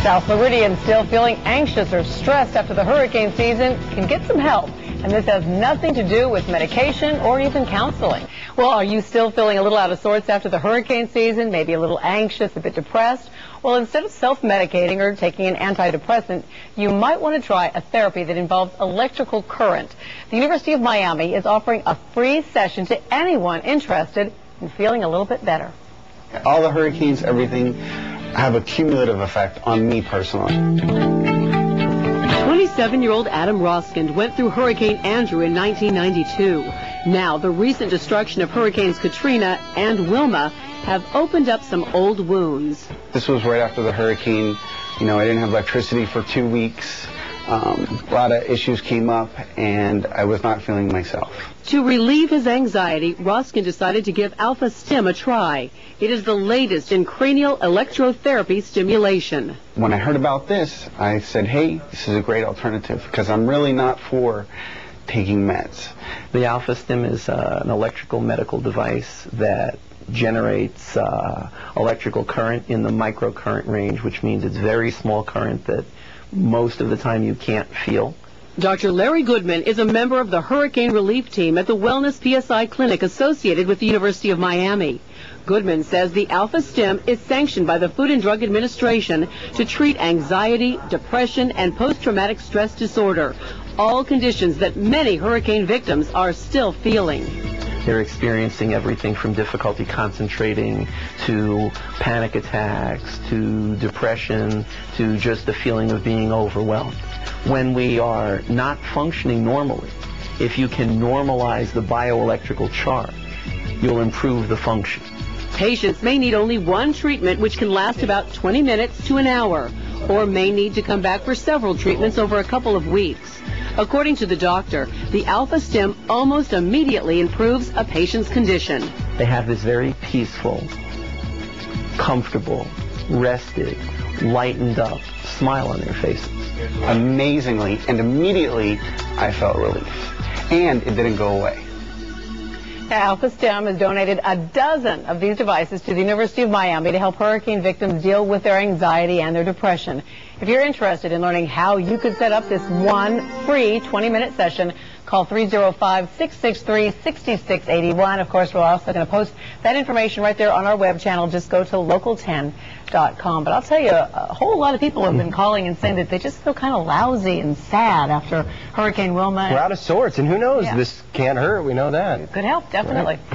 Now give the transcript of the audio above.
South Floridians still feeling anxious or stressed after the hurricane season can get some help. And this has nothing to do with medication or even counseling. Well, are you still feeling a little out of sorts after the hurricane season, maybe a little anxious, a bit depressed? Well, instead of self-medicating or taking an antidepressant, you might want to try a therapy that involves electrical current. The University of Miami is offering a free session to anyone interested in feeling a little bit better. All the hurricanes, everything, have a cumulative effect on me personally. 27-year-old Adam Roskind went through Hurricane Andrew in 1992. Now, the recent destruction of Hurricanes Katrina and Wilma have opened up some old wounds. This was right after the hurricane. You know, I didn't have electricity for 2 weeks. A lot of issues came up, and I was not feeling myself. To relieve his anxiety, Roskind decided to give Alpha-Stim a try. It is the latest in cranial electrotherapy stimulation. When I heard about this, I said, hey, this is a great alternative, because I'm really not for taking meds. The Alpha-Stim is an electrical medical device that generates electrical current in the microcurrent range, which means it's very small current that most of the time you can't feel. Dr. Larry Goodman is a member of the hurricane relief team at the Wellness PSI clinic associated with the University of Miami. Goodman says the Alpha-Stim is sanctioned by the Food and Drug Administration to treat anxiety, depression, and post-traumatic stress disorder, all conditions that many hurricane victims are still feeling. They're experiencing everything from difficulty concentrating to panic attacks to depression to just the feeling of being overwhelmed. When we are not functioning normally, if you can normalize the bioelectrical charge, you'll improve the function. Patients may need only one treatment, which can last about 20 minutes to an hour, or may need to come back for several treatments over a couple of weeks. According to the doctor, the Alpha-Stim almost immediately improves a patient's condition. They have this very peaceful, comfortable, rested, lightened up smile on their faces. Amazingly and immediately, I felt relief. And it didn't go away. Alpha-Stim has donated a dozen of these devices to the University of Miami to help hurricane victims deal with their anxiety and their depression. If you're interested in learning how you could set up this one free 20-minute session, call 305-663-6681. Of course, we're also going to post that information right there on our web channel. Just go to local10.com. But I'll tell you, a whole lot of people have been calling and saying that they just feel kind of lousy and sad after Hurricane Wilma. We're out of sorts, and who knows? Yeah. This can't hurt. We know that. Could help, definitely. Right.